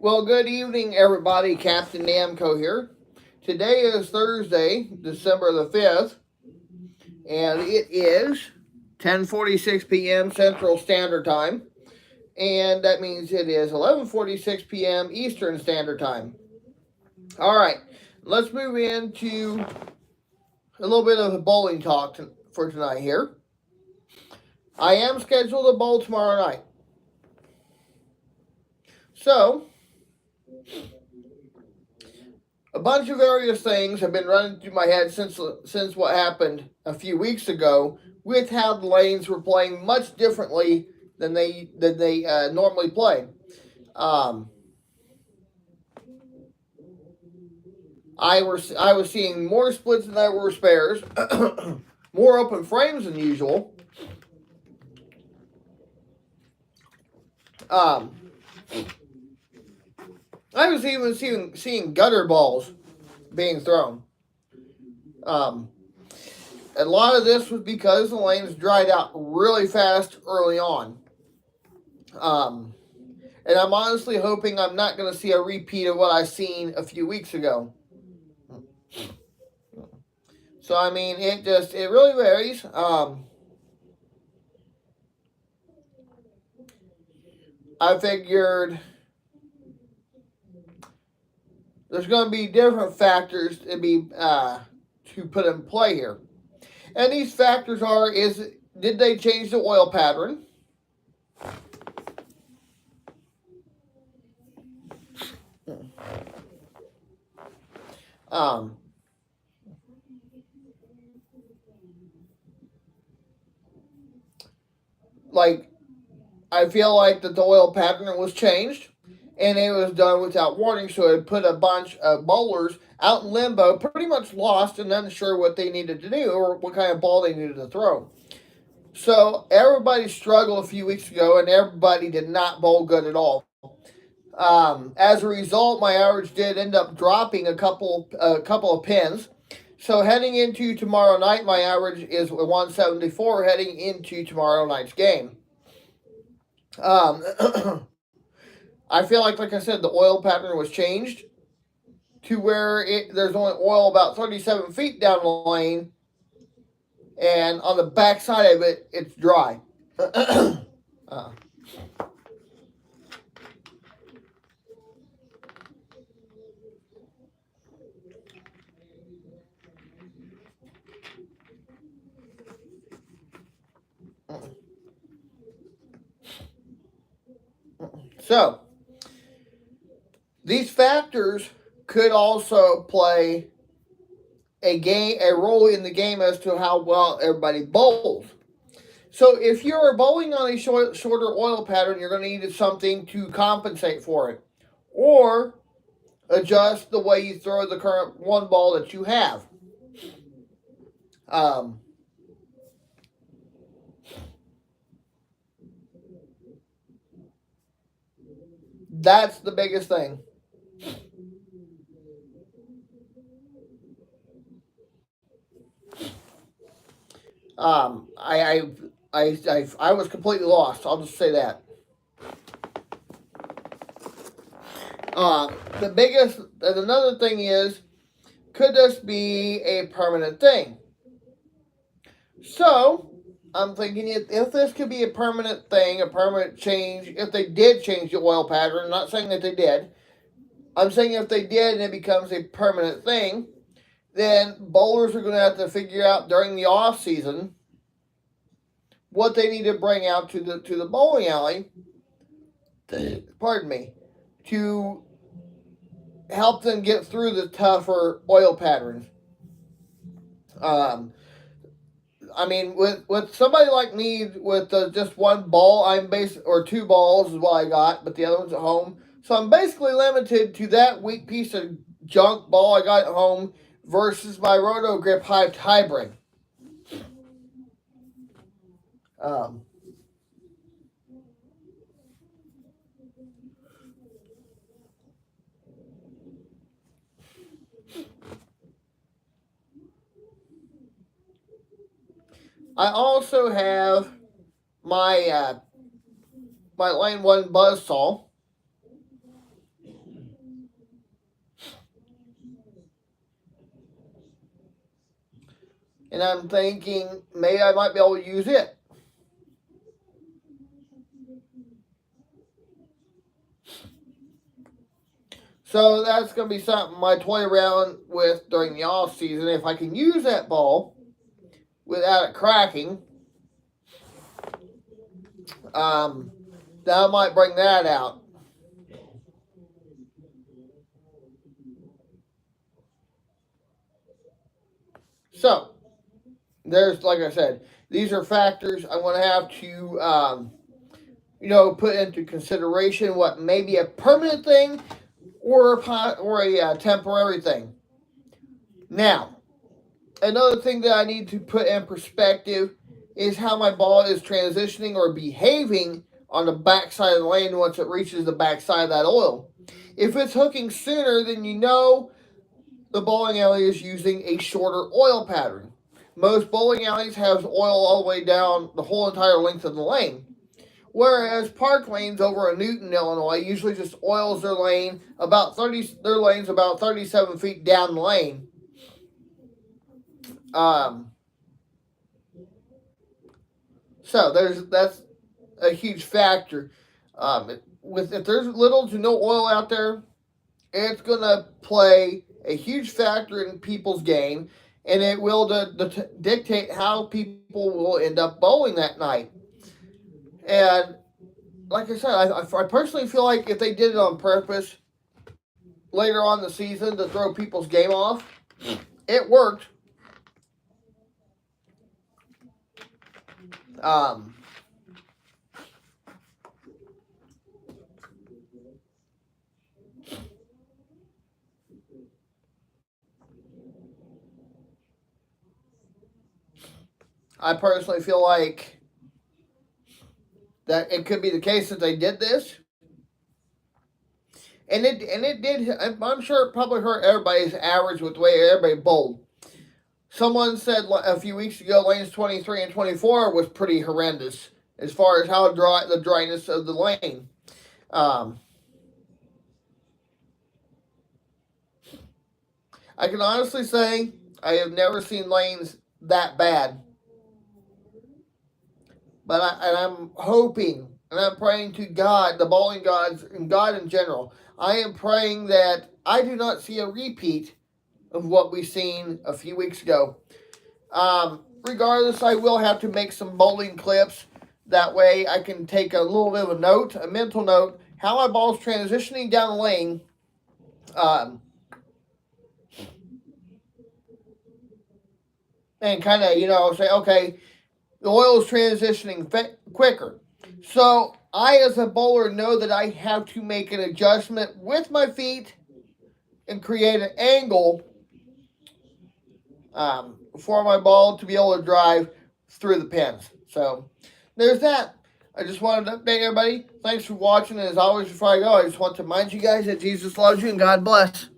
Well, good evening, everybody. Captain Namco here. Today is Thursday, December the 5th, and it is 10:46 p.m. Central Standard Time, and that means it is 11:46 p.m. Eastern Standard Time. All right, let's move into a little bit of a bowling talk for tonight here. I am scheduled to bowl tomorrow night. So, a bunch of various things have been running through my head since what happened a few weeks ago, with how the lanes were playing much differently than they normally play. Um, I was seeing more splits than there were spares, more open frames than usual. Um, I was even seeing gutter balls being thrown. Um, a lot of this was because the lanes dried out really fast early on. Um, and I'm honestly hoping I'm not going to see a repeat of what I seen a few weeks ago. So I mean, it really varies. I figured there's going to be different factors to put in play here, and these factors are: did they change the oil pattern? Um, like I feel like that the oil pattern was changed, and it was done without warning, so it put a bunch of bowlers out in limbo, pretty much lost and unsure what they needed to do or what kind of ball they needed to throw. So everybody struggled a few weeks ago, and everybody did not bowl good at all. As a result, my average did end up dropping a couple of pins. So heading into tomorrow night, my average is 174. Heading into tomorrow night's game, um, I feel like I said, the oil pattern was changed to where there's only oil about 37 feet down the lane, and on the back side of it, it's dry. uh, so these factors could also play a role in the game as to how well everybody bowls. So if you're bowling on a shorter oil pattern, you're going to need something to compensate for it, or adjust the way you throw the current one ball that you have. Um, that's the biggest thing. I was completely lost. I'll just say that. The biggest, and another thing is, could this be a permanent thing? So, I'm thinking if this could be a permanent thing, a permanent change, if they did change the oil pattern, I'm not saying that they did, I'm saying if they did and it becomes a permanent thing, then bowlers are going to have to figure out during the off season what they need to bring out to the bowling alley. Pardon me, to help them get through the tougher oil patterns. Um, I mean, with somebody like me with just one ball, or two balls is what I got, but the other one's at home. So I'm basically limited to that weak piece of junk ball I got at home versus my Roto Grip hybrid. Um, I also have my my Lane One buzzsaw, and I'm thinking maybe I might be able to use it. So that's going to be something I toy around with during the off season. If I can use that ball without it cracking, that I might bring that out. So there's, like I said, these are factors I'm going to have to, put into consideration what may be a permanent thing or a temporary thing. Now, another thing that I need to put in perspective is how my ball is transitioning or behaving on the backside of the lane once it reaches the backside of that oil. If it's hooking sooner, then you know the bowling alley is using a shorter oil pattern. Most bowling alleys have oil all the way down the whole entire length of the lane. Whereas park lanes over in Newton, Illinois, usually just oils their lanes about 37 feet down the lane. So that's a huge factor. If there's little to no oil out there, it's gonna play a huge factor in people's game, and it will dictate how people will end up bowling that night. And like I said, I personally feel like if they did it on purpose later on in the season to throw people's game off, it worked. I personally feel like that it could be the case that they did this, and it did. I'm sure it probably hurt everybody's average with the way everybody bowled. Someone said a few weeks ago lanes 23 and 24 was pretty horrendous as far as how dry the dryness of the lane. I can honestly say I have never seen lanes that bad. But I'm hoping and I'm praying to God, the bowling gods, and God in general. I am praying that I do not see a repeat of what we've seen a few weeks ago. Regardless, I will have to make some bowling clips. That way I can take a little bit of a note, a mental note, how my ball's transitioning down the lane. And kind of, say, okay, the oil is transitioning quicker. So I, as a bowler, know that I have to make an adjustment with my feet and create an angle for my ball to be able to drive through the pins. So there's that. I just wanted to update everybody. Thanks for watching. And as always, before I go, I just want to remind you guys that Jesus loves you and God bless.